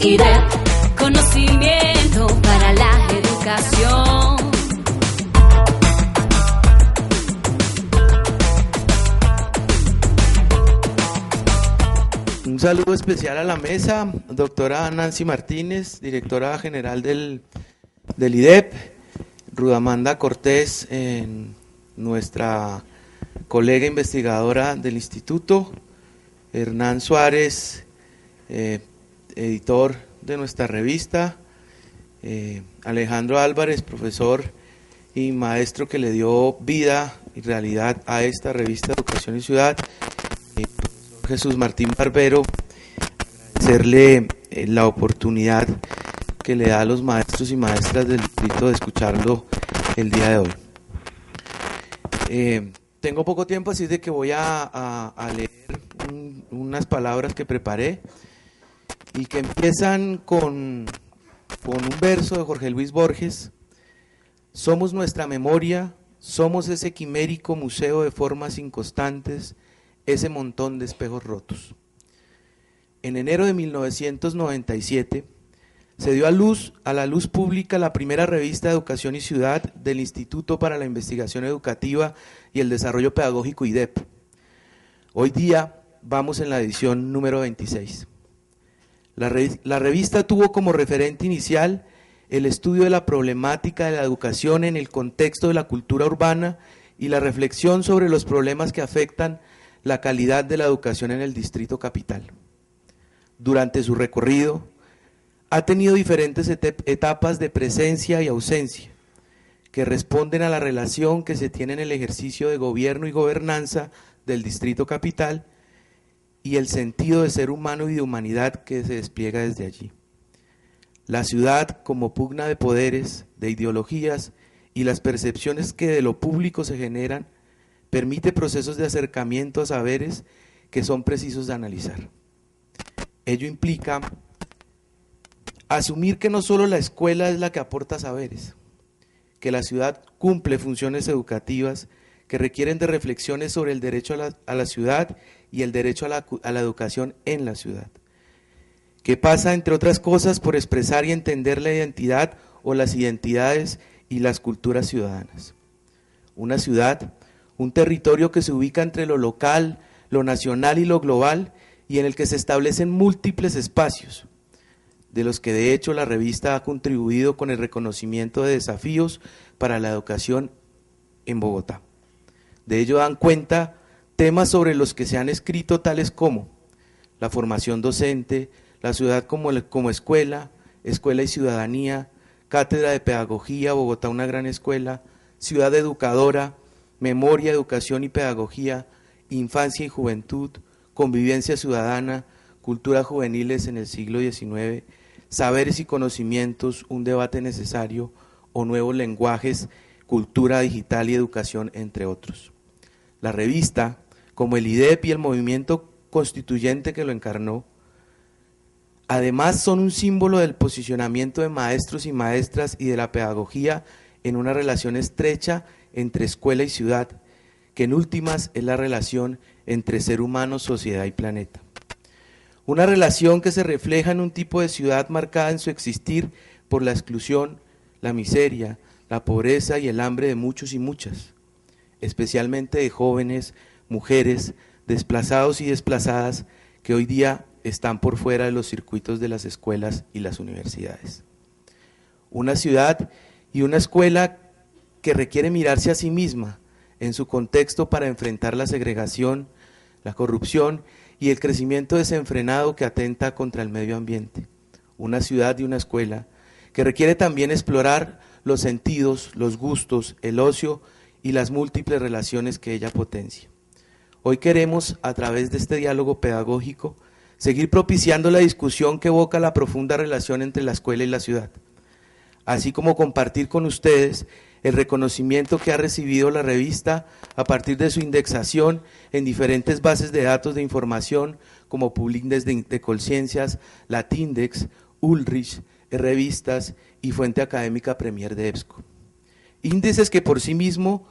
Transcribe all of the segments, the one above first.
IDEP, conocimiento para la educación. Un saludo especial a la mesa, doctora Nancy Martínez, directora general del IDEP, Rudamanda Cortés, nuestra colega investigadora del instituto, Hernán Suárez, editor de nuestra revista, Alejandro Álvarez, profesor y maestro que le dio vida y realidad a esta revista Educación y Ciudad, Jesús Martín Barbero, agradecerle la oportunidad que le da a los maestros y maestras del distrito de escucharlo el día de hoy. Tengo poco tiempo, así de que voy a leer unas palabras que preparé y que empiezan con un verso de Jorge Luis Borges. Somos nuestra memoria, somos ese quimérico museo de formas inconstantes, ese montón de espejos rotos. En enero de 1997 se dio a la luz pública la primera revista de Educación y Ciudad del Instituto para la Investigación Educativa y el Desarrollo Pedagógico IDEP. Hoy día vamos en la edición número 26. La revista tuvo como referente inicial el estudio de la problemática de la educación en el contexto de la cultura urbana y la reflexión sobre los problemas que afectan la calidad de la educación en el Distrito Capital. Durante su recorrido, ha tenido diferentes etapas de presencia y ausencia, que responden a la relación que se tiene en el ejercicio de gobierno y gobernanza del Distrito Capital y el sentido de ser humano y de humanidad que se despliega desde allí. La ciudad como pugna de poderes, de ideologías y las percepciones que de lo público se generan, permite procesos de acercamiento a saberes que son precisos de analizar. Ello implica asumir que no solo la escuela es la que aporta saberes, que la ciudad cumple funciones educativas que requieren de reflexiones sobre el derecho a la ciudad y el derecho a la educación en la ciudad, que pasa, entre otras cosas, por expresar y entender la identidad o las identidades y las culturas ciudadanas. Una ciudad, un territorio que se ubica entre lo local, lo nacional y lo global, y en el que se establecen múltiples espacios, de los que de hecho la revista ha contribuido con el reconocimiento de desafíos para la educación en Bogotá. De ello dan cuenta temas sobre los que se han escrito, tales como la formación docente, la ciudad como escuela, escuela y ciudadanía, cátedra de pedagogía, Bogotá una gran escuela, ciudad educadora, memoria, educación y pedagogía, infancia y juventud, convivencia ciudadana, culturas juveniles en el siglo XIX, saberes y conocimientos, un debate necesario, o nuevos lenguajes, cultura digital y educación, entre otros. La revista, como el IDEP y el movimiento constituyente que lo encarnó, además son un símbolo del posicionamiento de maestros y maestras y de la pedagogía en una relación estrecha entre escuela y ciudad, que en últimas es la relación entre ser humano, sociedad y planeta. Una relación que se refleja en un tipo de ciudad marcada en su existir por la exclusión, la miseria, la pobreza y el hambre de muchos y muchas, especialmente de jóvenes, mujeres, desplazados y desplazadas que hoy día están por fuera de los circuitos de las escuelas y las universidades. Una ciudad y una escuela que requiere mirarse a sí misma en su contexto para enfrentar la segregación, la corrupción y el crecimiento desenfrenado que atenta contra el medio ambiente. Una ciudad y una escuela que requiere también explorar los sentidos, los gustos, el ocio y las múltiples relaciones que ella potencia. Hoy queremos, a través de este diálogo pedagógico, seguir propiciando la discusión que evoca la profunda relación entre la escuela y la ciudad, así como compartir con ustedes el reconocimiento que ha recibido la revista a partir de su indexación en diferentes bases de datos de información como Publindex de Colciencias, Latindex, Ulrich, Revistas y Fuente Académica Premier de EBSCO. Índices que por sí mismos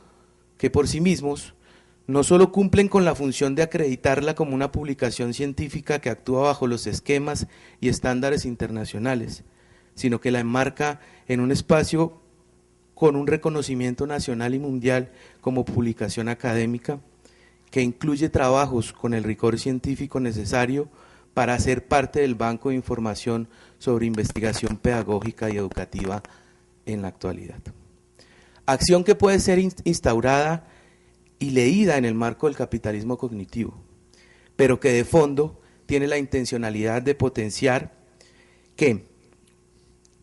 no solo cumplen con la función de acreditarla como una publicación científica que actúa bajo los esquemas y estándares internacionales, sino que la enmarca en un espacio con un reconocimiento nacional y mundial como publicación académica, que incluye trabajos con el rigor científico necesario para ser parte del banco de información sobre investigación pedagógica y educativa en la actualidad. Acción que puede ser instaurada y leída en el marco del capitalismo cognitivo, pero que de fondo tiene la intencionalidad de potenciar que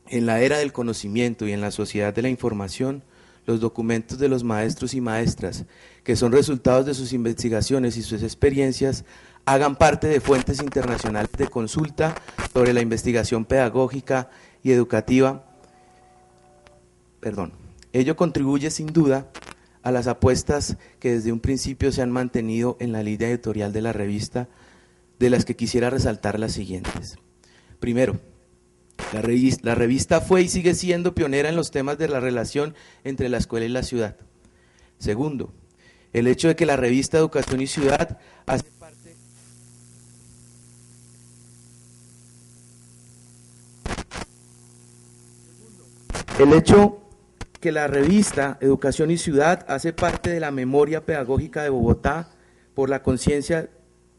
en la era del conocimiento y en la sociedad de la información, los documentos de los maestros y maestras, que son resultados de sus investigaciones y sus experiencias, hagan parte de fuentes internacionales de consulta sobre la investigación pedagógica y educativa. Ello contribuye sin duda a las apuestas que desde un principio se han mantenido en la línea editorial de la revista, de las que quisiera resaltar las siguientes. Primero, la revista fue y sigue siendo pionera en los temas de la relación entre la escuela y la ciudad. Segundo, el hecho de que la revista Educación y Ciudad hace parte que la revista Educación y Ciudad hace parte de la memoria pedagógica de Bogotá por la conciencia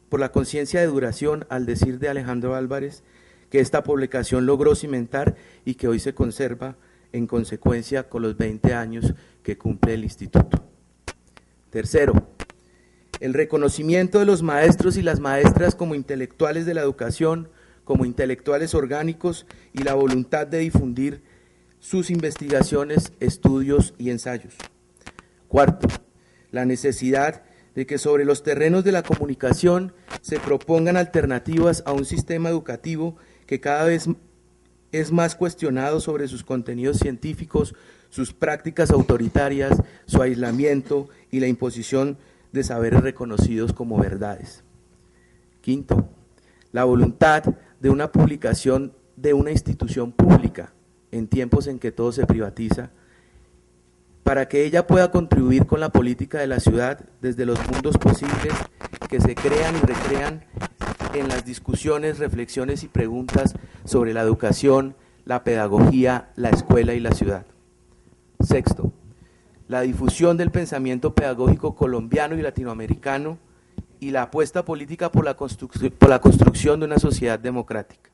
de duración, al decir de Alejandro Álvarez, que esta publicación logró cimentar y que hoy se conserva en consecuencia con los 20 años que cumple el instituto. Tercero, el reconocimiento de los maestros y las maestras como intelectuales de la educación, como intelectuales orgánicos, y la voluntad de difundir sus investigaciones, estudios y ensayos. Cuarto, la necesidad de que sobre los terrenos de la comunicación se propongan alternativas a un sistema educativo que cada vez es más cuestionado sobre sus contenidos científicos, sus prácticas autoritarias, su aislamiento y la imposición de saberes reconocidos como verdades. Quinto, la voluntad de una publicación de una institución pública en tiempos en que todo se privatiza, para que ella pueda contribuir con la política de la ciudad desde los mundos posibles que se crean y recrean en las discusiones, reflexiones y preguntas sobre la educación, la pedagogía, la escuela y la ciudad. Sexto, la difusión del pensamiento pedagógico colombiano y latinoamericano y la apuesta política por la construcción de una sociedad democrática.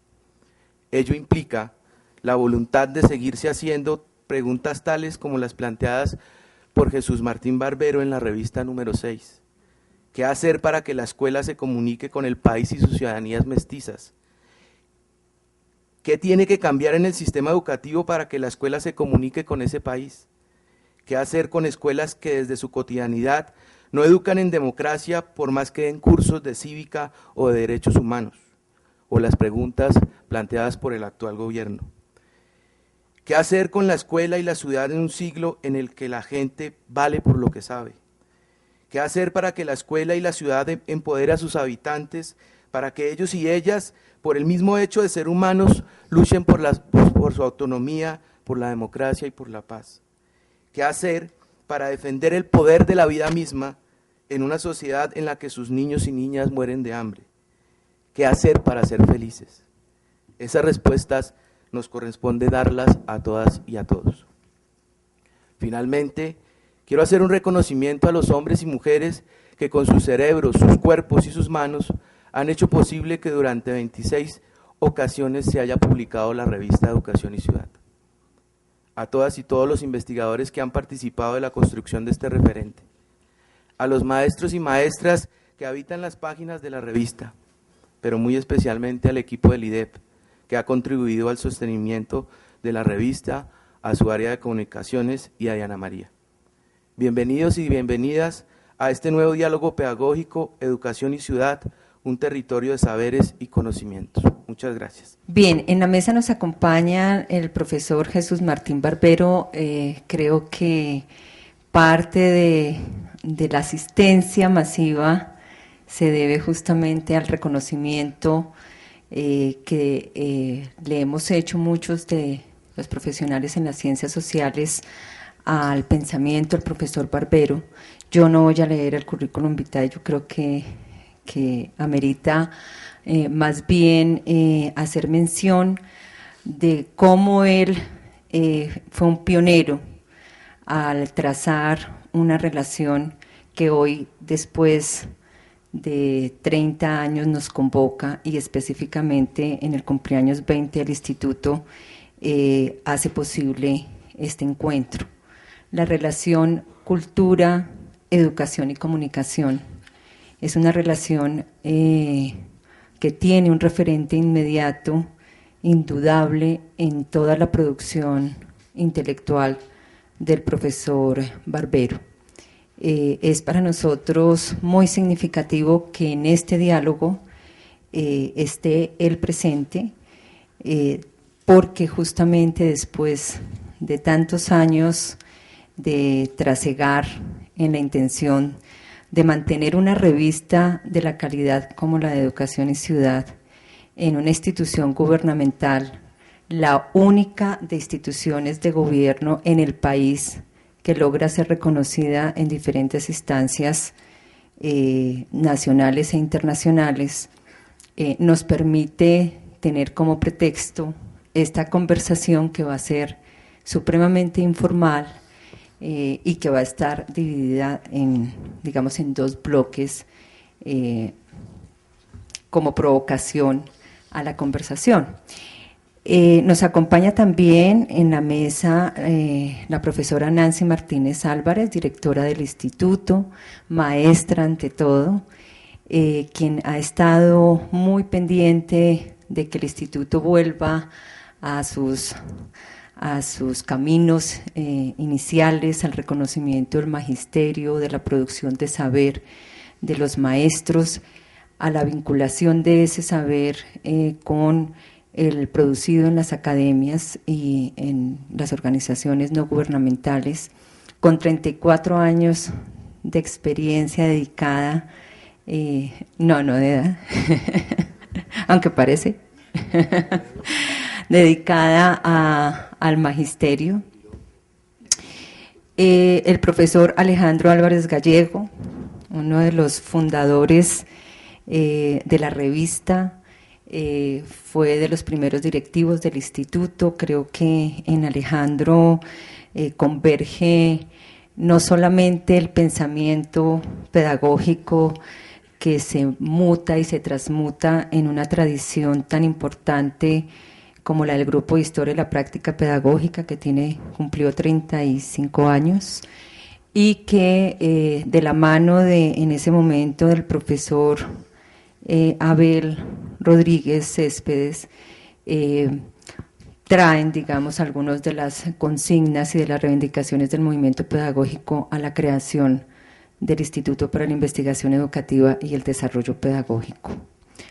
Ello implica la voluntad de seguirse haciendo preguntas tales como las planteadas por Jesús Martín Barbero en la revista número 6. ¿Qué hacer para que la escuela se comunique con el país y sus ciudadanías mestizas? ¿Qué tiene que cambiar en el sistema educativo para que la escuela se comunique con ese país? ¿Qué hacer con escuelas que desde su cotidianidad no educan en democracia por más que den cursos de cívica o de derechos humanos? O las preguntas planteadas por el actual gobierno. ¿Qué hacer con la escuela y la ciudad en un siglo en el que la gente vale por lo que sabe? ¿Qué hacer para que la escuela y la ciudad empodere a sus habitantes, para que ellos y ellas, por el mismo hecho de ser humanos, luchen por su autonomía, por la democracia y por la paz? ¿Qué hacer para defender el poder de la vida misma en una sociedad en la que sus niños y niñas mueren de hambre? ¿Qué hacer para ser felices? Esas respuestas nos corresponde darlas a todas y a todos. Finalmente, quiero hacer un reconocimiento a los hombres y mujeres que con sus cerebros, sus cuerpos y sus manos han hecho posible que durante 26 ocasiones se haya publicado la revista Educación y Ciudad. A todas y todos los investigadores que han participado de la construcción de este referente. A los maestros y maestras que habitan las páginas de la revista, pero muy especialmente al equipo del IDEP, que ha contribuido al sostenimiento de la revista, a su área de comunicaciones y a Diana María. Bienvenidos y bienvenidas a este nuevo diálogo pedagógico, Educación y Ciudad, un territorio de saberes y conocimientos. Muchas gracias. Bien, en la mesa nos acompaña el profesor Jesús Martín Barbero. Creo que parte de la asistencia masiva se debe justamente al reconocimiento que le hemos hecho muchos de los profesionales en las ciencias sociales al pensamiento del profesor Barbero. Yo no voy a leer el currículum vitae, yo creo que amerita más bien hacer mención de cómo él fue un pionero al trazar una relación que hoy, después de 30 años, nos convoca, y específicamente en el cumpleaños 20 del Instituto hace posible este encuentro. La relación cultura, educación y comunicación es una relación que tiene un referente inmediato, indudable, en toda la producción intelectual del profesor Barbero. Es para nosotros muy significativo que en este diálogo esté él presente, porque justamente después de tantos años de trasegar en la intención de mantener una revista de la calidad como la de Educación y Ciudad en una institución gubernamental, la única de instituciones de gobierno en el país que logra ser reconocida en diferentes instancias nacionales e internacionales, nos permite tener como pretexto esta conversación que va a ser supremamente informal y que va a estar dividida en, digamos, en dos bloques como provocación a la conversación. Nos acompaña también en la mesa la profesora Nancy Martínez Álvarez, directora del instituto, maestra ante todo, quien ha estado muy pendiente de que el instituto vuelva a sus caminos iniciales, al reconocimiento del magisterio, de la producción de saber de los maestros, a la vinculación de ese saber con el producido en las academias y en las organizaciones no gubernamentales, con 34 años de experiencia dedicada, no de edad, aunque parece, dedicada al magisterio. El profesor Alejandro Álvarez Gallego, uno de los fundadores de la revista, fue de los primeros directivos del instituto. Creo que en Alejandro converge no solamente el pensamiento pedagógico que se muta y se transmuta en una tradición tan importante como la del Grupo de Historia y la Práctica Pedagógica, que cumplió 35 años, y que de la mano en ese momento del profesor Abel Rodríguez Céspedes, traen, digamos, algunas de las consignas y de las reivindicaciones del movimiento pedagógico a la creación del Instituto para la Investigación Educativa y el Desarrollo Pedagógico.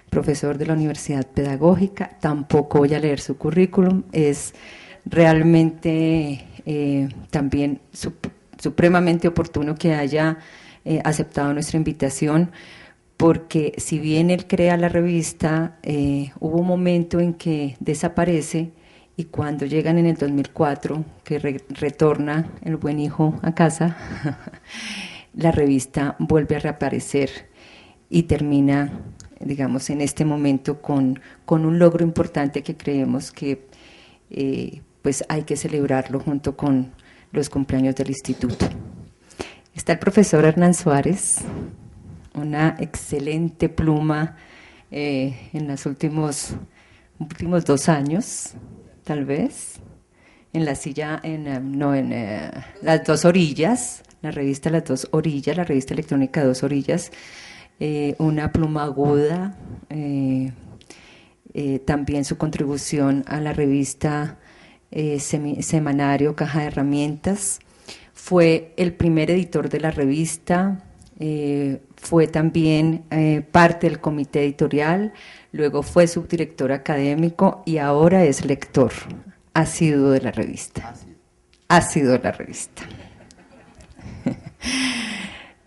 Profesor de la Universidad Pedagógica, tampoco voy a leer su currículum, es realmente también supremamente oportuno que haya aceptado nuestra invitación, porque si bien él crea la revista, hubo un momento en que desaparece, y cuando llegan en el 2004, que retorna el buen hijo a casa, la revista vuelve a reaparecer y termina, digamos, en este momento con un logro importante que creemos que pues hay que celebrarlo junto con los cumpleaños del instituto. Está el profesor Hernán Suárez, una excelente pluma en los últimos 2 años, tal vez, en la silla, en Las Dos Orillas, la revista Las Dos Orillas, la revista electrónica Dos Orillas, una pluma aguda, también su contribución a la revista semanario Caja de Herramientas. Fue el primer editor de la revista, fue también parte del comité editorial, luego fue subdirector académico y ahora es lector asiduo de la revista. Asiduo de la revista.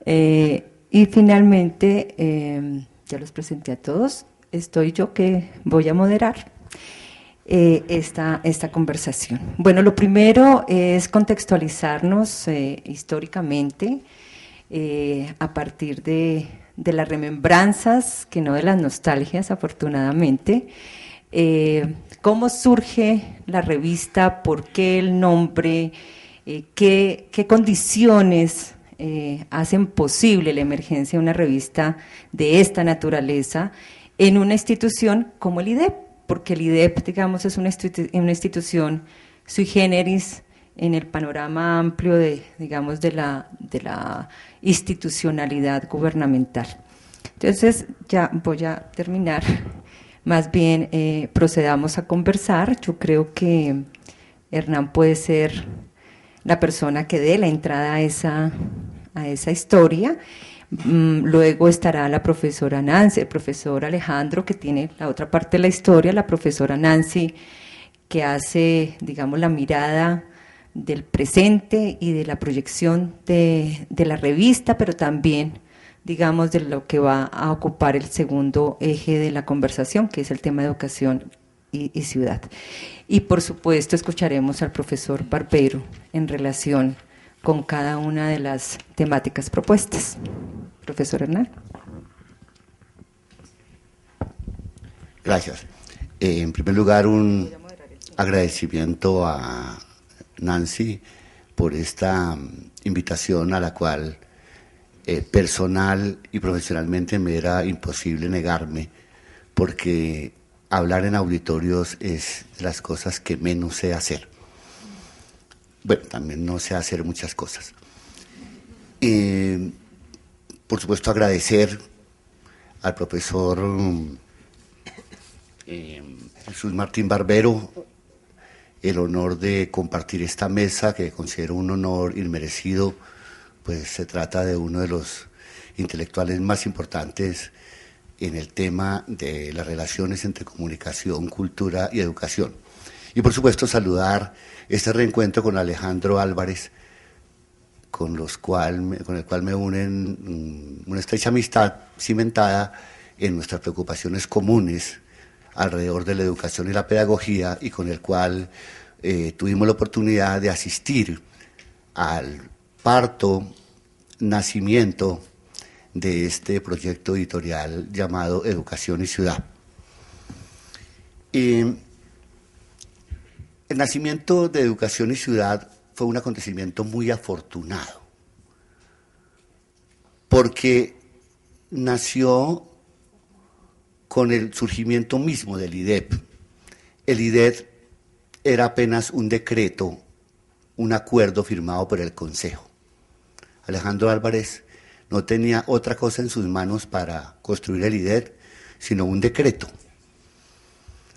Y finalmente, ya los presenté a todos, estoy yo que voy a moderar esta conversación. Bueno, lo primero es contextualizarnos históricamente. a partir de las remembranzas, que no de las nostalgias, afortunadamente. ¿Cómo surge la revista? ¿Por qué el nombre? ¿Qué condiciones hacen posible la emergencia de una revista de esta naturaleza en una institución como el IDEP? Porque el IDEP, digamos, es una institución sui generis en el panorama amplio de la institucionalidad gubernamental. Entonces, ya voy a terminar. Más bien, procedamos a conversar. Yo creo que Hernán puede ser la persona que dé la entrada a esa historia. Luego estará la profesora Nancy, el profesor Alejandro, que tiene la otra parte de la historia, la profesora Nancy, que hace, digamos, la mirada del presente y de la proyección de la revista, pero también, digamos, de lo que va a ocupar el segundo eje de la conversación, que es el tema de educación y ciudad. Y por supuesto escucharemos al profesor Barbero en relación con cada una de las temáticas propuestas. Profesor Hernán. Gracias. En primer lugar, un agradecimiento a Nancy por esta invitación a la cual personal y profesionalmente me era imposible negarme, porque hablar en auditorios es de las cosas que menos sé hacer. Bueno, también no sé hacer muchas cosas. Por supuesto, agradecer al profesor Jesús Martín Barbero el honor de compartir esta mesa, que considero un honor inmerecido, pues se trata de uno de los intelectuales más importantes en el tema de las relaciones entre comunicación, cultura y educación. Y por supuesto saludar este reencuentro con Alejandro Álvarez, con el cual me unen una estrecha amistad cimentada en nuestras preocupaciones comunes alrededor de la educación y la pedagogía, y con el cual tuvimos la oportunidad de asistir al parto, nacimiento de este proyecto editorial llamado Educación y Ciudad. El nacimiento de Educación y Ciudad fue un acontecimiento muy afortunado, porque nació con el surgimiento mismo del IDEP. El IDEP era apenas un decreto, un acuerdo firmado por el Consejo. Alejandro Álvarez no tenía otra cosa en sus manos para construir el IDEP, sino un decreto.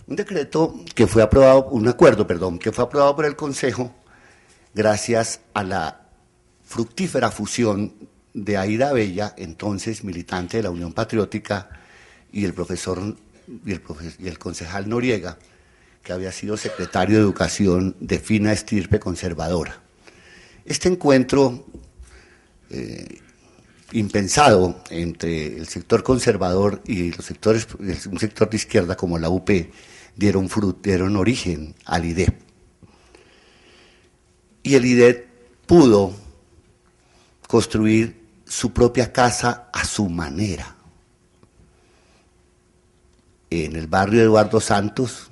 Un decreto que fue aprobado, un acuerdo, perdón, que fue aprobado por el Consejo gracias a la fructífera fusión de Aida Bella, entonces militante de la Unión Patriótica, y el profesor y el concejal Noriega, que había sido secretario de Educación de fina estirpe conservadora. Este encuentro impensado entre el sector conservador y los sectores, un sector de izquierda como la UP, dieron origen al IDEP. Y el IDEP pudo construir su propia casa a su manera. En el barrio Eduardo Santos,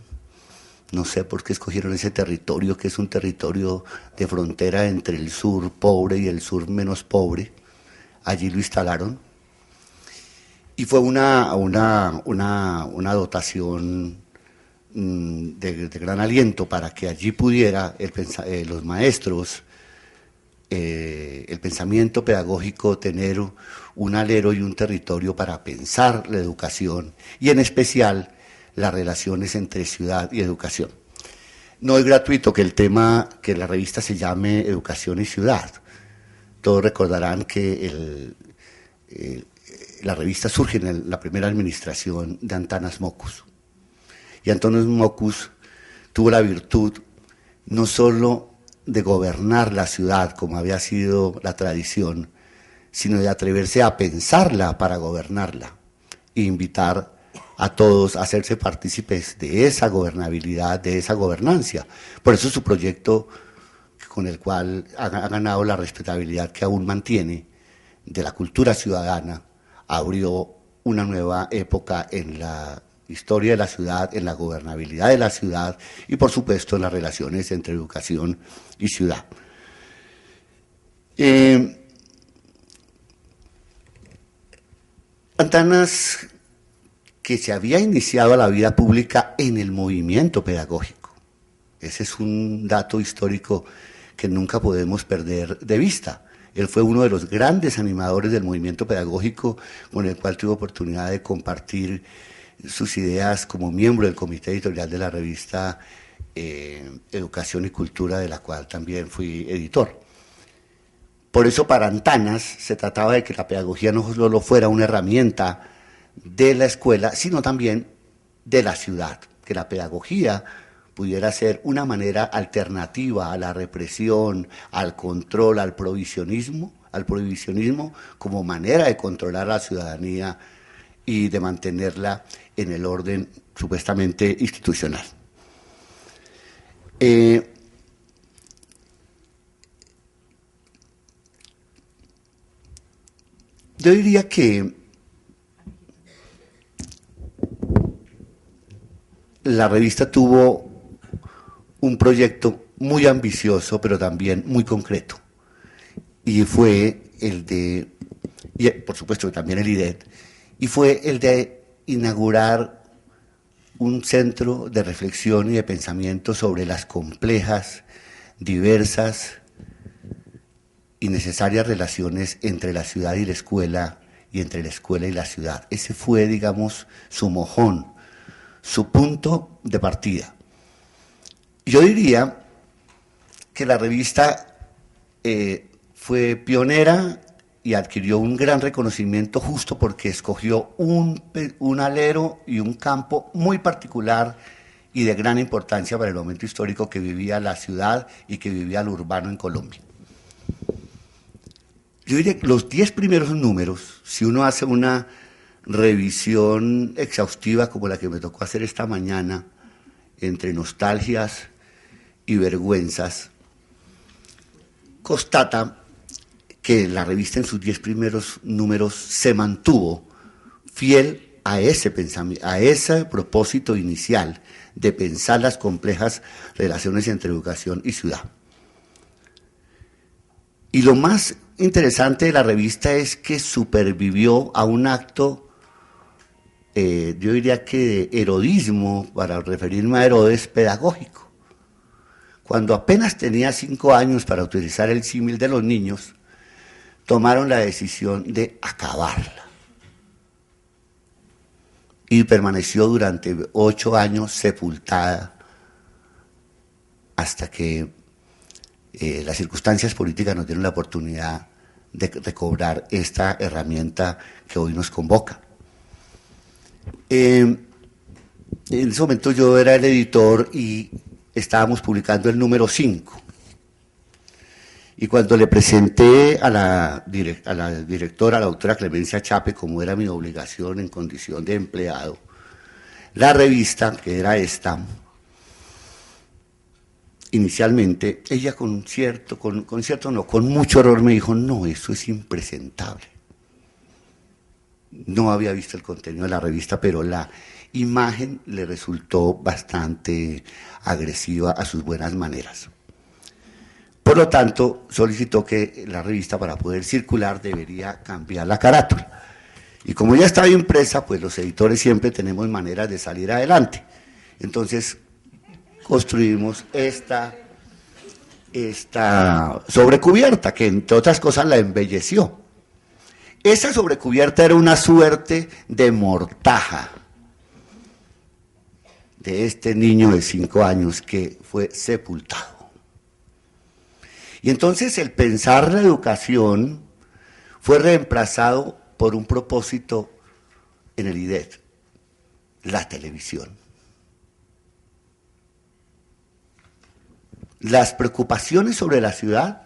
no sé por qué escogieron ese territorio, que es un territorio de frontera entre el sur pobre y el sur menos pobre, allí lo instalaron, y fue una dotación de gran aliento para que allí pudiera los maestros, el pensamiento pedagógico, tener un alero y un territorio para pensar la educación, y en especial las relaciones entre ciudad y educación. No es gratuito que que la revista se llame Educación y Ciudad. Todos recordarán que la revista surge en la primera administración de Antanas Mockus. Y Antanas Mockus tuvo la virtud no solo de gobernar la ciudad, como había sido la tradición, sino de atreverse a pensarla para gobernarla e invitar a todos a hacerse partícipes de esa gobernabilidad, de esa gobernancia. Por eso su proyecto, con el cual ha ganado la respetabilidad que aún mantiene, de la cultura ciudadana, abrió una nueva época en la historia de la ciudad, en la gobernabilidad de la ciudad y por supuesto en las relaciones entre educación y ciudad. Antanas, que se había iniciado a la vida pública en el movimiento pedagógico. Ese es un dato histórico que nunca podemos perder de vista. Él fue uno de los grandes animadores del movimiento pedagógico, con el cual tuve oportunidad de compartir sus ideas como miembro del comité editorial de la revista Educación y Cultura, de la cual también fui editor. Por eso para Antanas se trataba de que la pedagogía no solo fuera una herramienta de la escuela, sino también de la ciudad, que la pedagogía pudiera ser una manera alternativa a la represión, al control, al prohibicionismo como manera de controlar a la ciudadanía y de mantenerla en el orden supuestamente institucional. Yo diría que la revista tuvo un proyecto muy ambicioso, pero también muy concreto, y fue el de, y por supuesto también el IDET, y fue el de inaugurar un centro de reflexión y de pensamiento sobre las complejas, diversas y necesarias relaciones entre la ciudad y la escuela, y entre la escuela y la ciudad. Ese fue, digamos, su mojón, su punto de partida. Yo diría que la revista fue pionera y adquirió un gran reconocimiento justo porque escogió un alero y un campo muy particular y de gran importancia para el momento histórico que vivía la ciudad y que vivía lo urbano en Colombia. Yo diría que los 10 primeros números, si uno hace una revisión exhaustiva como la que me tocó hacer esta mañana, entre nostalgias y vergüenzas, constata que la revista en sus 10 primeros números se mantuvo fiel a ese pensamiento, a ese propósito inicial de pensar las complejas relaciones entre educación y ciudad. Y lo más interesante de la revista es que supervivió a un acto, yo diría que de herodismo, para referirme a Herodes, pedagógico. Cuando apenas tenía 5 años, para utilizar el símil de los niños, tomaron la decisión de acabarla. Y permaneció durante 8 años sepultada hasta que las circunstancias políticas nos dieron la oportunidad de recobrar esta herramienta que hoy nos convoca. En ese momento yo era el editor y estábamos publicando el número 5. Y cuando le presenté a la directora, a la doctora Clemencia Chape, como era mi obligación en condición de empleado, la revista, que era esta, inicialmente, ella con mucho error me dijo, no, eso es impresentable. No había visto el contenido de la revista, pero la imagen le resultó bastante agresiva a sus buenas maneras. Por lo tanto, solicitó que la revista, para poder circular, debería cambiar la carátula. Y como ya estaba impresa, pues los editores siempre tenemos maneras de salir adelante. Entonces, construimos esta sobrecubierta, que entre otras cosas la embelleció. Esa sobrecubierta era una suerte de mortaja de este niño de 5 años que fue sepultado. Y entonces el pensar la educación fue reemplazado por un propósito en el IDET, la televisión. Las preocupaciones sobre la ciudad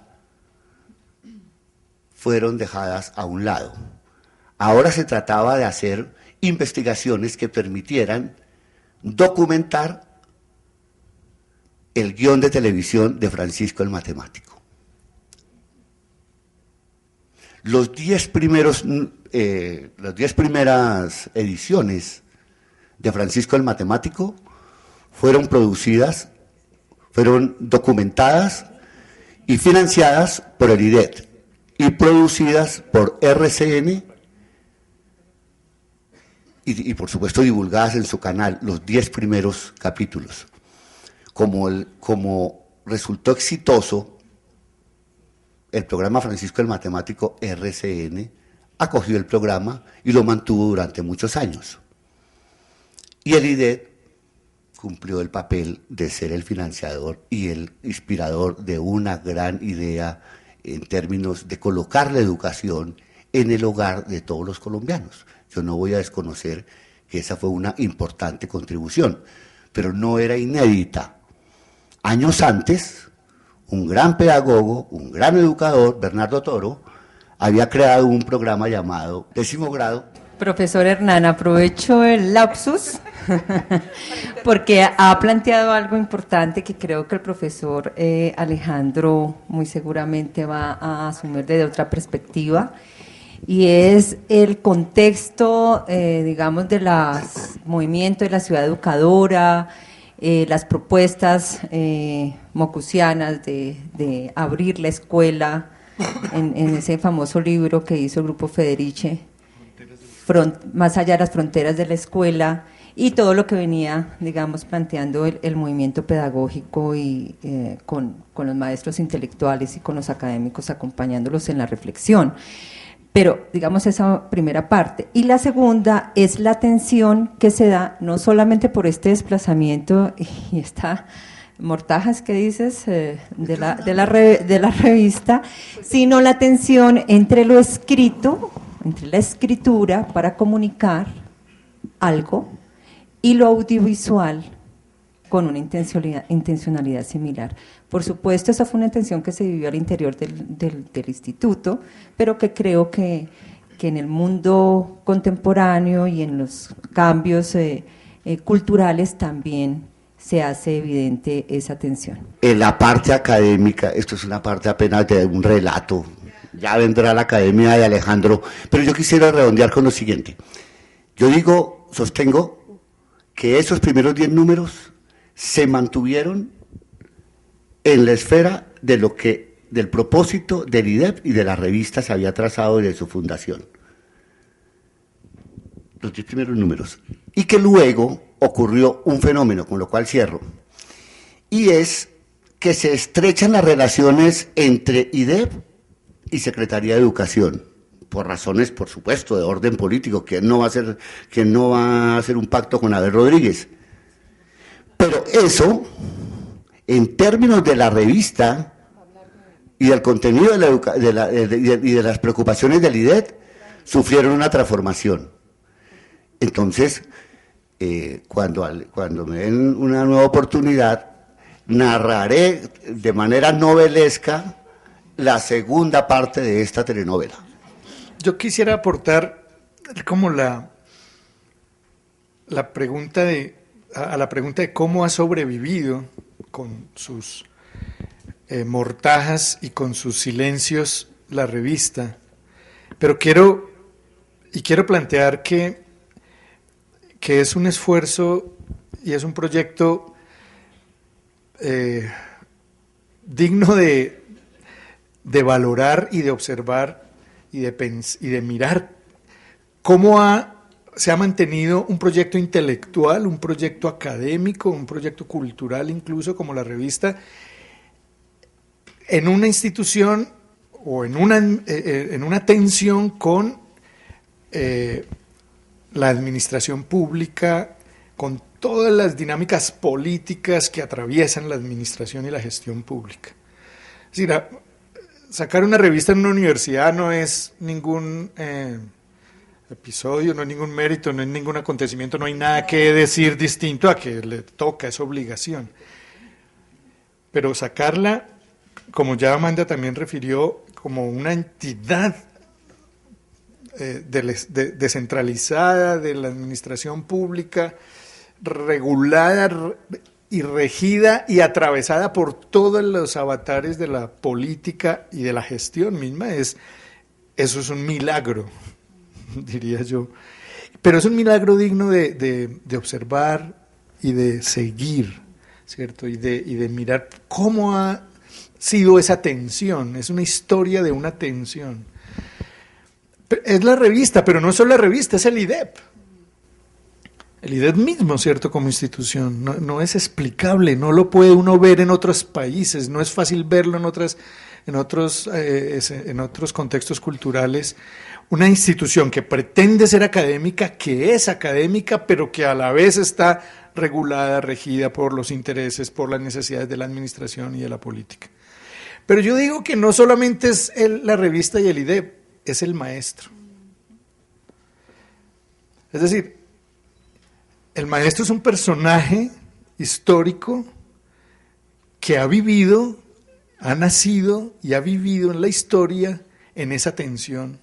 fueron dejadas a un lado. Ahora se trataba de hacer investigaciones que permitieran documentar el guión de televisión de Francisco el Matemático. las 10 primeras ediciones de Francisco el Matemático fueron documentadas y financiadas por el IDET y producidas por RCN y por supuesto divulgadas en su canal, los 10 primeros capítulos. Como resultó exitoso el programa Francisco el Matemático, RCN acogió el programa y lo mantuvo durante muchos años. Y el IDET cumplió el papel de ser el financiador y el inspirador de una gran idea en términos de colocar la educación en el hogar de todos los colombianos. Yo no voy a desconocer que esa fue una importante contribución, pero no era inédita. Años antes, un gran pedagogo, un gran educador, Bernardo Toro, había creado un programa llamado 10º grado. Profesor Hernán, aprovecho el lapsus porque ha planteado algo importante que creo que el profesor Alejandro muy seguramente va a asumir desde otra perspectiva, y es el contexto, digamos, de los movimientos de la ciudad educadora, las propuestas mocusianas de abrir la escuela en ese famoso libro que hizo el Grupo Federici, Más allá de las fronteras de la escuela, y todo lo que venía, digamos, planteando el movimiento pedagógico y con los maestros intelectuales y con los académicos acompañándolos en la reflexión. Pero, digamos, esa primera parte. Y la segunda es la tensión que se da no solamente por este desplazamiento y esta mortajas que dices de la revista, sino la tensión entre lo escrito, entre la escritura para comunicar algo y lo audiovisual con una intencionalidad similar. Por supuesto, esa fue una intención que se vivió al interior del instituto, pero que creo que en el mundo contemporáneo y en los cambios culturales también se hace evidente esa tensión. En la parte académica, esto es una parte apenas de un relato, ya vendrá la academia de Alejandro, pero yo quisiera redondear con lo siguiente. Yo sostengo que esos primeros 10 números se mantuvieron en la esfera del propósito del IDEP y de la revista se había trazado desde su fundación. Los 10 primeros números. Y que luego ocurrió un fenómeno, con lo cual cierro, y es que se estrechan las relaciones entre IDEP y Secretaría de Educación, por razones, por supuesto, de orden político, que no va a hacer un pacto con Abel Rodríguez. Pero eso, en términos de la revista y del contenido y de las preocupaciones del IDET, sufrieron una transformación. Entonces, cuando me den una nueva oportunidad, narraré de manera novelesca la segunda parte de esta telenovela. Yo quisiera aportar como la pregunta a la pregunta de cómo ha sobrevivido con sus mortajas y con sus silencios la revista, pero quiero plantear que es un esfuerzo y es un proyecto digno de valorar y de observar y de mirar cómo se ha mantenido un proyecto intelectual, un proyecto académico, un proyecto cultural incluso como la revista, en una institución o en una tensión con la administración pública, con todas las dinámicas políticas que atraviesan la administración y la gestión pública. Es decir, sacar una revista en una universidad no es ningún episodio, no es ningún mérito, no es ningún acontecimiento, no hay nada que decir distinto a que le toca, es obligación. Pero sacarla, como ya Amanda también refirió, como una entidad descentralizada de la administración pública, regulada y regida y atravesada por todos los avatares de la política y de la gestión misma, es eso es un milagro, diría yo. Pero es un milagro digno de observar y de seguir, ¿cierto? Y de mirar cómo ha sido esa tensión. Es una historia de una tensión. Es la revista, pero no solo la revista, es el IDEP. El IDEP mismo, ¿cierto? Como institución. No es explicable, no lo puede uno ver en otros países, no es fácil verlo en otros contextos culturales. Una institución que pretende ser académica, que es académica, pero que a la vez está regulada, regida por los intereses, por las necesidades de la administración y de la política. Pero yo digo que no solamente es la revista y el IDEP, es el maestro. Es decir, el maestro es un personaje histórico que ha vivido, ha nacido y ha vivido en la historia en esa tensión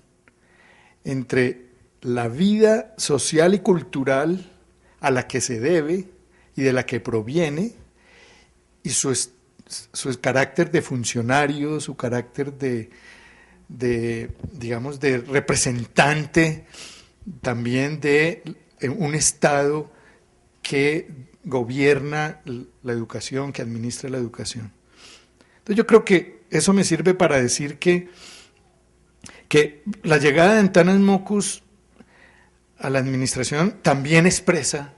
entre la vida social y cultural a la que se debe y de la que proviene, y su carácter de funcionario, su carácter digamos, de representante también de un Estado que gobierna la educación, que administra la educación. Entonces yo creo que eso me sirve para decir que la llegada de Antanas Mockus a la administración también expresa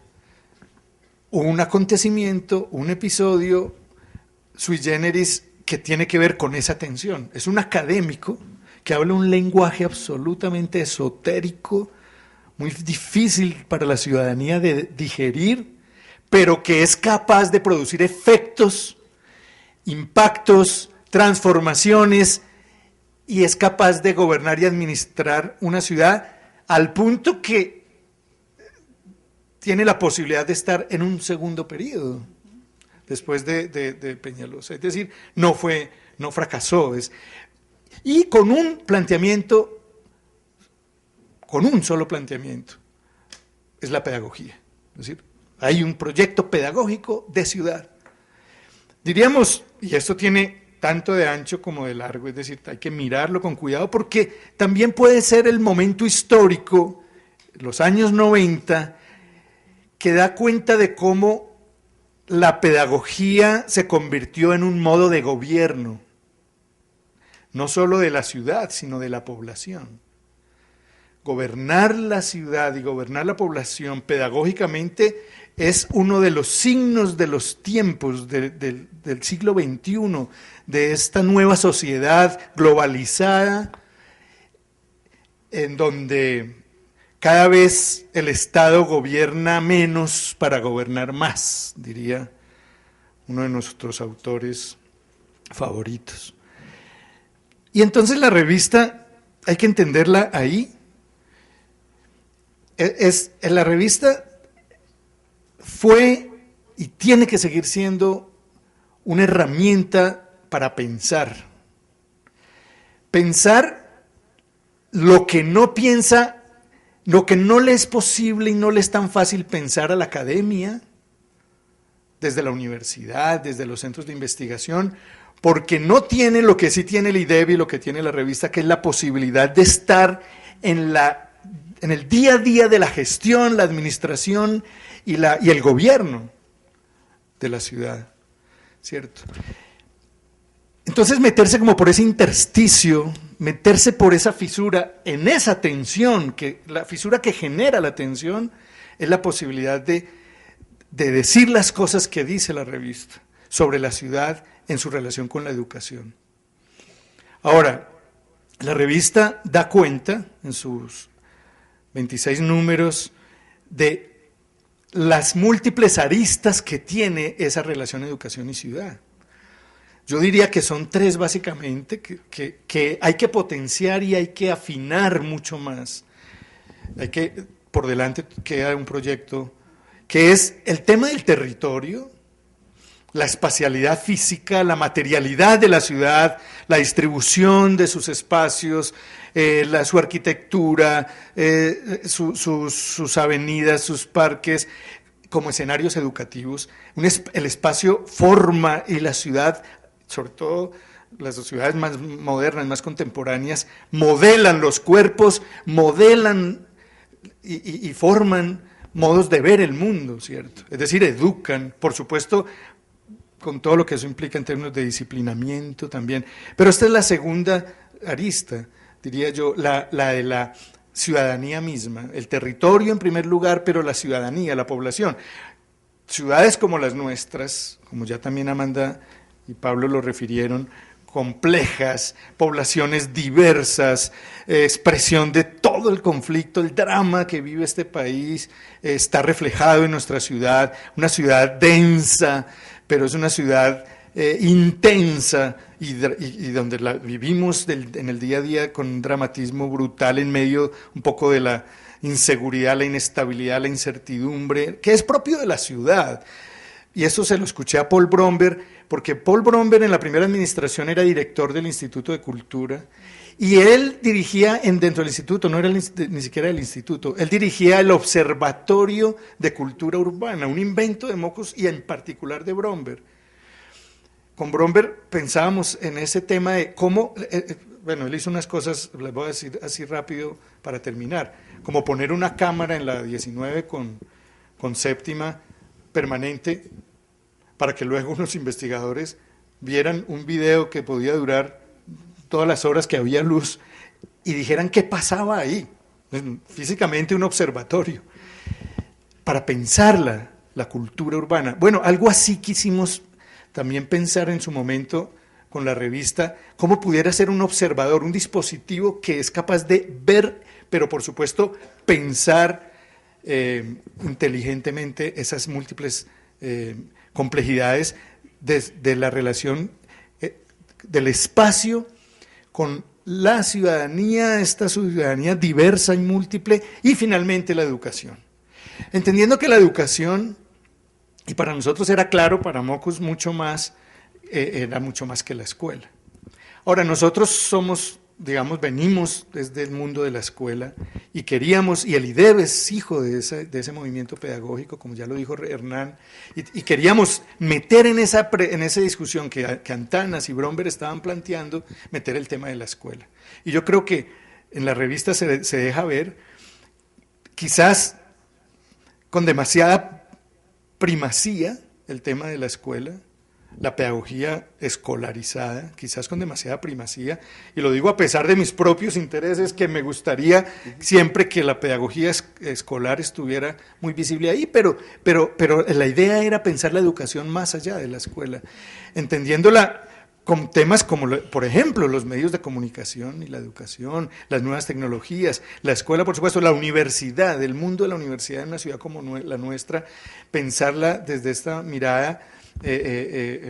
un acontecimiento, un episodio sui generis que tiene que ver con esa tensión. Es un académico que habla un lenguaje absolutamente esotérico, muy difícil para la ciudadanía de digerir, pero que es capaz de producir efectos, impactos, transformaciones, y es capaz de gobernar y administrar una ciudad al punto que tiene la posibilidad de estar en un segundo periodo después de Peñalosa. Es decir, no fracasó. Y con un planteamiento, con un solo planteamiento, es la pedagogía. Es decir, hay un proyecto pedagógico de ciudad. Diríamos, y esto tiene tanto de ancho como de largo, es decir, hay que mirarlo con cuidado porque también puede ser el momento histórico, los años 90, que da cuenta de cómo la pedagogía se convirtió en un modo de gobierno, no solo de la ciudad, sino de la población. Gobernar la ciudad y gobernar la población pedagógicamente es uno de los signos de los tiempos del siglo XXI, de esta nueva sociedad globalizada, en donde cada vez el Estado gobierna menos para gobernar más, diría uno de nuestros autores favoritos. Y entonces la revista, hay que entenderla ahí, la revista fue y tiene que seguir siendo una herramienta para pensar. Pensar lo que no piensa, lo que no le es posible y no le es tan fácil pensar a la academia, desde la universidad, desde los centros de investigación, porque no tiene lo que sí tiene el IDEB y lo que tiene la revista, que es la posibilidad de estar en el día a día de la gestión, la administración y el gobierno de la ciudad, ¿cierto? Entonces meterse como por ese intersticio, meterse por esa fisura, en esa tensión, la fisura que genera la tensión, es la posibilidad de decir las cosas que dice la revista sobre la ciudad en su relación con la educación. Ahora, la revista da cuenta en sus 26 números de las múltiples aristas que tiene esa relación educación y ciudad. Yo diría que son tres básicamente, que hay que potenciar y hay que afinar mucho más. Por delante queda un proyecto que es el tema del territorio, la espacialidad física, la materialidad de la ciudad, la distribución de sus espacios, su arquitectura, sus avenidas, sus parques, como escenarios educativos. El espacio forma y la ciudad, sobre todo las ciudades más modernas, más contemporáneas, modelan los cuerpos, modelan y forman modos de ver el mundo, ¿cierto? Es decir, educan, por supuesto, con todo lo que eso implica en términos de disciplinamiento también. Pero esta es la segunda arista, diría yo, la de la ciudadanía misma, el territorio en primer lugar, pero la ciudadanía, la población. Ciudades como las nuestras, como ya también Amanda y Pablo lo refirieron, complejas, poblaciones diversas, expresión de todo el conflicto, el drama que vive este país, está reflejado en nuestra ciudad, una ciudad densa, pero es una ciudad intensa y donde la vivimos en el día a día con un dramatismo brutal en medio un poco de la inseguridad, la inestabilidad, la incertidumbre, que es propio de la ciudad. Y eso se lo escuché a Paul Bromberg, porque Paul Bromberg en la primera administración era director del Instituto de Cultura, y él dirigía dentro del instituto, no era ni siquiera el instituto, él dirigía el Observatorio de Cultura Urbana, un invento de Mockus y en particular de Bromberg. Con Bromberg pensábamos en ese tema de cómo, bueno, él hizo unas cosas, les voy a decir así rápido para terminar, como poner una cámara en la 19 con séptima permanente, para que luego unos investigadores vieran un video que podía durar todas las horas que había luz y dijeran qué pasaba ahí, físicamente un observatorio, para pensar la cultura urbana. Bueno, algo así quisimos también pensar en su momento con la revista, cómo pudiera ser un observador, un dispositivo que es capaz de ver, pero por supuesto pensar inteligentemente esas múltiples complejidades de la relación del espacio con la ciudadanía, esta ciudadanía diversa y múltiple, y finalmente la educación. Entendiendo que la educación, y para nosotros era claro, para Mockus mucho más, era mucho más que la escuela. Ahora, nosotros somos, digamos, venimos desde el mundo de la escuela y queríamos, y el IDEB es hijo de ese movimiento pedagógico, como ya lo dijo Hernán, y queríamos meter en esa discusión que Antanas y Bromberg estaban planteando, meter el tema de la escuela. Y yo creo que en la revista se deja ver, quizás con demasiada primacía, el tema de la escuela, la pedagogía escolarizada, quizás con demasiada primacía, y lo digo a pesar de mis propios intereses, que me gustaría siempre que la pedagogía escolar estuviera muy visible ahí, pero la idea era pensar la educación más allá de la escuela, entendiéndola con temas como, por ejemplo, los medios de comunicación y la educación, las nuevas tecnologías, la escuela, por supuesto, la universidad, el mundo de la universidad en una ciudad como la nuestra, pensarla desde esta mirada,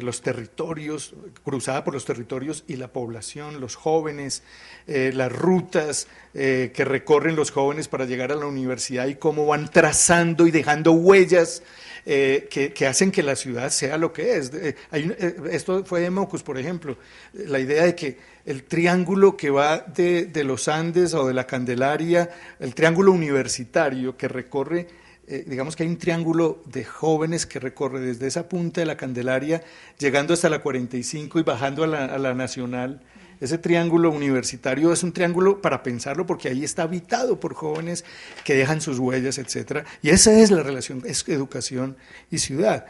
los territorios, cruzada por los territorios y la población, los jóvenes, las rutas que recorren los jóvenes para llegar a la universidad y cómo van trazando y dejando huellas que hacen que la ciudad sea lo que es. Esto fue de Mockus, por ejemplo, la idea de que el triángulo que va de los Andes o de la Candelaria, el triángulo universitario que recorre, digamos que hay un triángulo de jóvenes que recorre desde esa punta de la Candelaria, llegando hasta la 45 y bajando a la Nacional. Ese triángulo universitario es un triángulo para pensarlo porque ahí está habitado por jóvenes que dejan sus huellas, etcétera. Y esa es la relación, es educación y ciudad.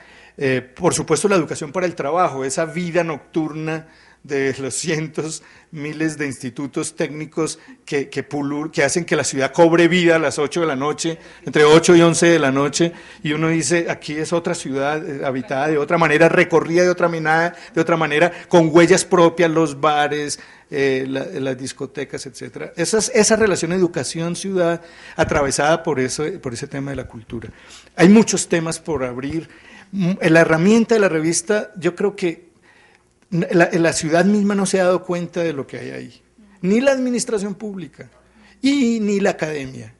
Por supuesto, la educación para el trabajo, esa vida nocturna de los cientos, miles de institutos técnicos que hacen que la ciudad cobre vida a las 8 de la noche, entre 8 y 11 de la noche, y uno dice, aquí es otra ciudad habitada de otra manera, recorrida de otra manera, con huellas propias, los bares, las discotecas, etcétera. Esa relación educación-ciudad atravesada por ese tema de la cultura. Hay muchos temas por abrir. La herramienta de la revista, yo creo que la ciudad misma no se ha dado cuenta de lo que hay ahí, ni la administración pública y ni la academia.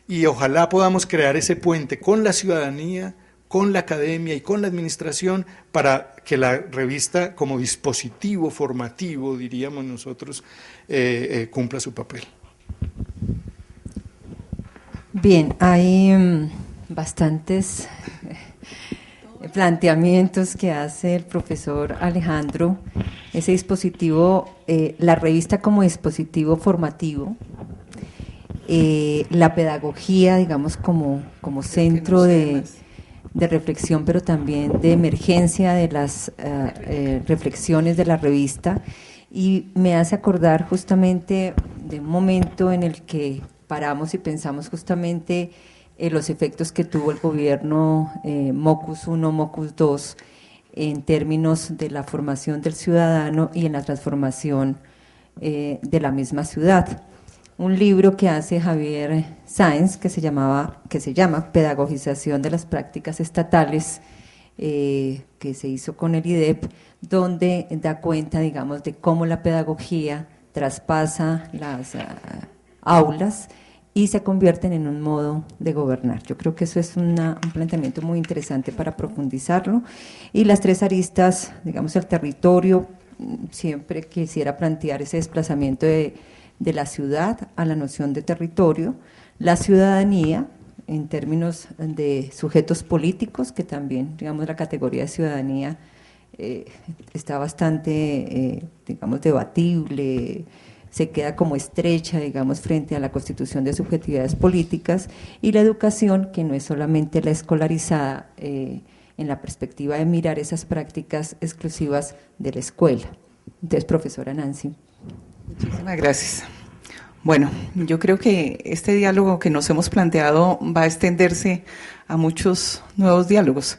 Y ojalá podamos crear ese puente con la ciudadanía, con la academia y con la administración para que la revista como dispositivo formativo, diríamos nosotros, cumpla su papel. Bien, hay bastantes planteamientos que hace el profesor Alejandro ese dispositivo, la revista como dispositivo formativo, la pedagogía, digamos, como centro de reflexión, pero también de emergencia de las reflexiones de la revista, y me hace acordar justamente de un momento en el que paramos y pensamos justamente los efectos que tuvo el gobierno Mockus I, Mockus II, en términos de la formación del ciudadano y en la transformación de la misma ciudad. Un libro que hace Javier Sáenz que se llama Pedagogización de las prácticas estatales, que se hizo con el IDEP, donde da cuenta, digamos, de cómo la pedagogía traspasa las aulas y se convierten en un modo de gobernar. Yo creo que eso es un planteamiento muy interesante para profundizarlo. Y las tres aristas, digamos, el territorio, siempre quisiera plantear ese desplazamiento de la ciudad a la noción de territorio, la ciudadanía en términos de sujetos políticos, que también, digamos, la categoría de ciudadanía está bastante, digamos, debatible, se queda como estrecha, digamos, frente a la constitución de subjetividades políticas, y la educación, que no es solamente la escolarizada en la perspectiva de mirar esas prácticas exclusivas de la escuela. Entonces, profesora Nancy. Muchísimas gracias. Bueno, yo creo que este diálogo que nos hemos planteado va a extenderse a muchos nuevos diálogos,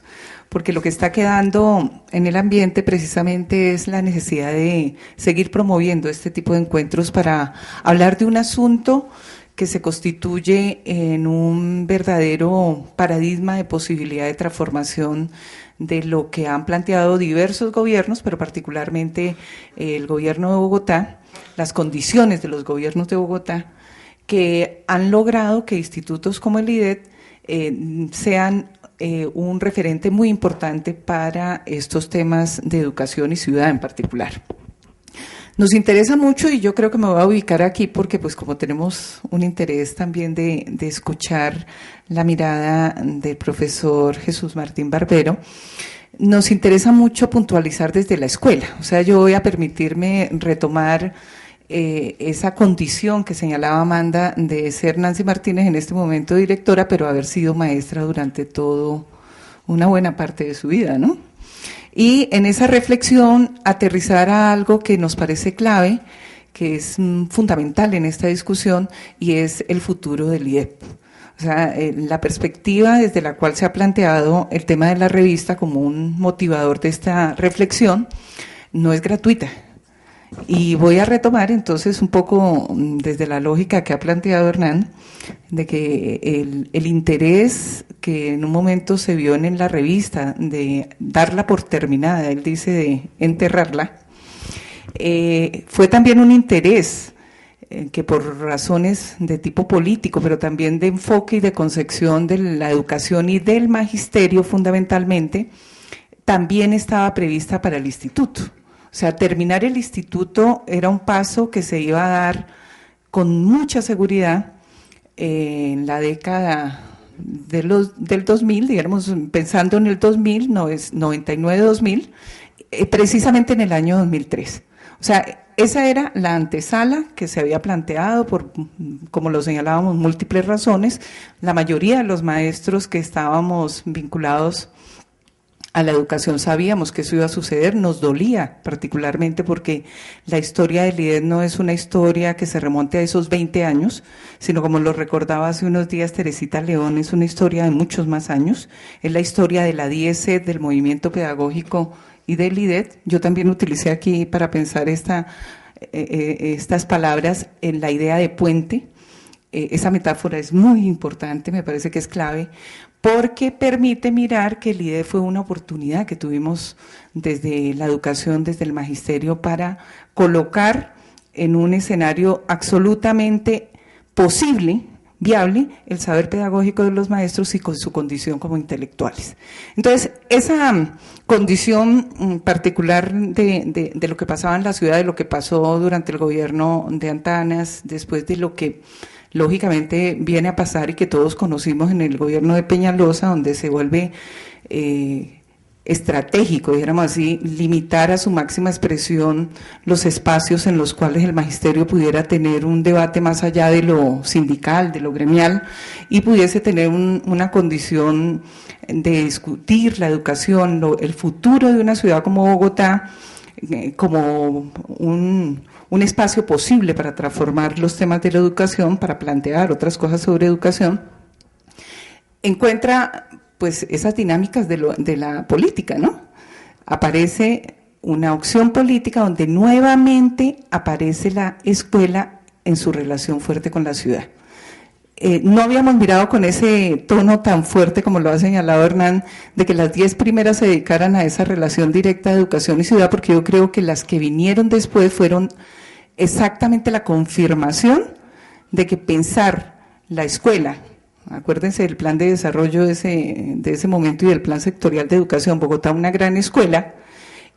porque lo que está quedando en el ambiente precisamente es la necesidad de seguir promoviendo este tipo de encuentros para hablar de un asunto que se constituye en un verdadero paradigma de posibilidad de transformación de lo que han planteado diversos gobiernos, pero particularmente el gobierno de Bogotá, las condiciones de los gobiernos de Bogotá, que han logrado que institutos como el IDET sean un referente muy importante para estos temas de educación y ciudad en particular. Nos interesa mucho, y yo creo que me voy a ubicar aquí porque, pues, como tenemos un interés también de escuchar la mirada del profesor Jesús Martín Barbero, nos interesa mucho puntualizar desde la escuela. O sea, yo voy a permitirme retomar esa condición que señalaba Amanda de ser Nancy Martínez en este momento directora, pero haber sido maestra durante todo una buena parte de su vida, ¿no? Y en esa reflexión aterrizar a algo que nos parece clave, que es fundamental en esta discusión, y es el futuro del IDEP. O sea, la perspectiva desde la cual se ha planteado el tema de la revista como un motivador de esta reflexión no es gratuita. Y voy a retomar entonces un poco desde la lógica que ha planteado Hernán, de que el interés que en un momento se vio en la revista de darla por terminada, él dice de enterrarla, fue también un interés que por razones de tipo político, pero también de enfoque y de concepción de la educación y del magisterio fundamentalmente, también estaba prevista para el instituto. O sea, terminar el instituto era un paso que se iba a dar con mucha seguridad en la década del 2000, digamos, pensando en el 2000, 99-2000, precisamente en el año 2003. O sea, esa era la antesala que se había planteado por, como lo señalábamos, múltiples razones. La mayoría de los maestros que estábamos vinculados a la educación sabíamos que eso iba a suceder, nos dolía particularmente porque la historia del IDET no es una historia que se remonte a esos 20 años, sino como lo recordaba hace unos días Teresita León, es una historia de muchos más años, es la historia de la DIESET, del movimiento pedagógico y del IDET. Yo también utilicé aquí para pensar estas palabras en la idea de puente. Esa metáfora es muy importante, me parece que es clave, porque permite mirar que el IDET fue una oportunidad que tuvimos desde la educación, desde el magisterio, para colocar en un escenario absolutamente posible, viable, el saber pedagógico de los maestros y con su condición como intelectuales. Entonces, esa condición particular de lo que pasaba en la ciudad, de lo que pasó durante el gobierno de Antanas, después de lo que lógicamente viene a pasar y que todos conocimos en el gobierno de Peñalosa, donde se vuelve estratégico, dijéramos así, limitar a su máxima expresión los espacios en los cuales el magisterio pudiera tener un debate más allá de lo sindical, de lo gremial, y pudiese tener una condición de discutir la educación, el futuro de una ciudad como Bogotá, como un espacio posible para transformar los temas de la educación, para plantear otras cosas sobre educación, encuentra pues esas dinámicas de la política, ¿no? Aparece una opción política donde nuevamente aparece la escuela en su relación fuerte con la ciudad. No habíamos mirado con ese tono tan fuerte como lo ha señalado Hernán, de que las 10 primeras se dedicaran a esa relación directa de educación y ciudad, porque yo creo que las que vinieron después fueron exactamente la confirmación de que pensar la escuela, acuérdense del plan de desarrollo de ese momento y del plan sectorial de educación, Bogotá una gran escuela,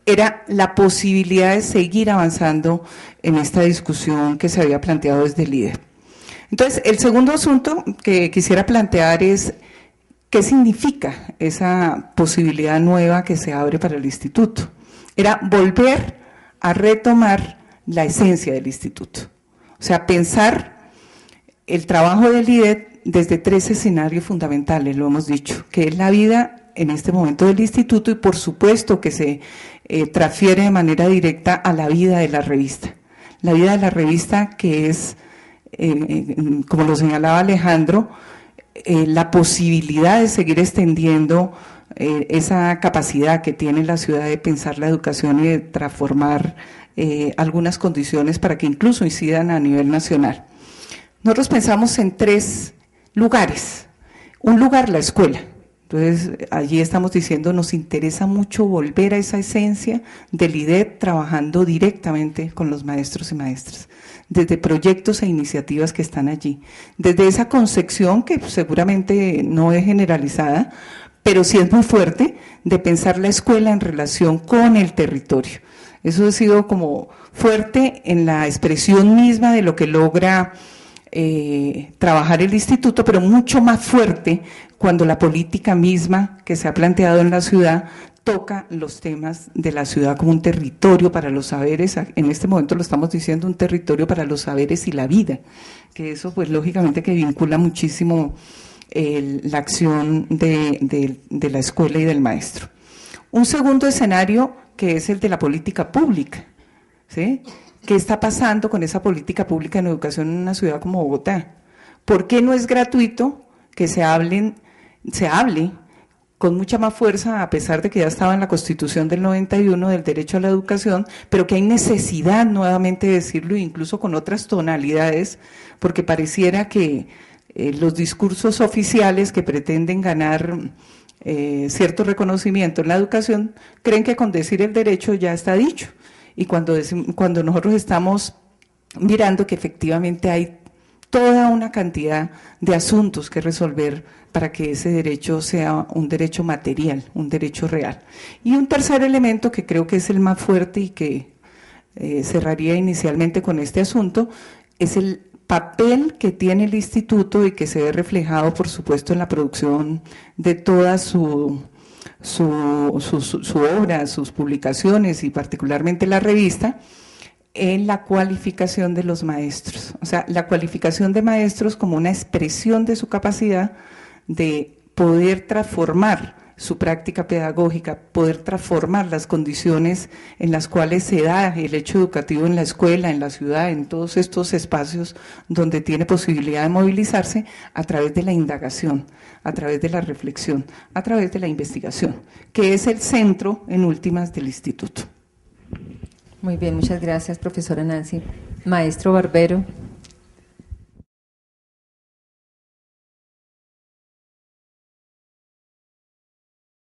era la posibilidad de seguir avanzando en esta discusión que se había planteado desde el líder. Entonces, el segundo asunto que quisiera plantear es qué significa esa posibilidad nueva que se abre para el instituto. Era volver a retomar la esencia del instituto, o sea, pensar el trabajo del líder desde 3 escenarios fundamentales, lo hemos dicho, que es la vida en este momento del instituto y por supuesto que se transfiere de manera directa a la vida de la revista. La vida de la revista que es, como lo señalaba Alejandro, la posibilidad de seguir extendiendo esa capacidad que tiene la ciudad de pensar la educación y de transformar algunas condiciones para que incluso incidan a nivel nacional. Nosotros pensamos en 3 lugares. Un lugar, la escuela. Entonces, allí estamos diciendo, nos interesa mucho volver a esa esencia del IDET trabajando directamente con los maestros y maestras, desde proyectos e iniciativas que están allí, desde esa concepción que seguramente no es generalizada, pero sí es muy fuerte, de pensar la escuela en relación con el territorio. Eso ha sido como fuerte en la expresión misma de lo que logra trabajar el instituto, pero mucho más fuerte cuando la política misma que se ha planteado en la ciudad toca los temas de la ciudad como un territorio para los saberes. En este momento lo estamos diciendo, un territorio para los saberes y la vida, que eso pues lógicamente que vincula muchísimo la acción de la escuela y del maestro. Un segundo escenario que es el de la política pública, ¿sí? ¿Qué está pasando con esa política pública en educación en una ciudad como Bogotá? ¿Por qué no es gratuito que se hable con mucha más fuerza, a pesar de que ya estaba en la Constitución del 91 del derecho a la educación, pero que hay necesidad nuevamente de decirlo, incluso con otras tonalidades, porque pareciera que los discursos oficiales que pretenden ganar cierto reconocimiento en la educación, creen que con decir el derecho ya está dicho. Y cuando nosotros estamos mirando que efectivamente hay toda una cantidad de asuntos que resolver para que ese derecho sea un derecho material, un derecho real. Y un tercer elemento que creo que es el más fuerte y que cerraría inicialmente con este asunto, es el papel que tiene el instituto y que se ve reflejado, por supuesto, en la producción de toda su obra, sus publicaciones y particularmente la revista, en la cualificación de los maestros. O sea, la cualificación de maestros como una expresión de su capacidad de poder transformar su práctica pedagógica, poder transformar las condiciones en las cuales se da el hecho educativo en la escuela, en la ciudad, en todos estos espacios donde tiene posibilidad de movilizarse a través de la indagación, a través de la reflexión, a través de la investigación, que es el centro, en últimas, del instituto. Muy bien, muchas gracias, profesora Nancy. Maestro Barbero.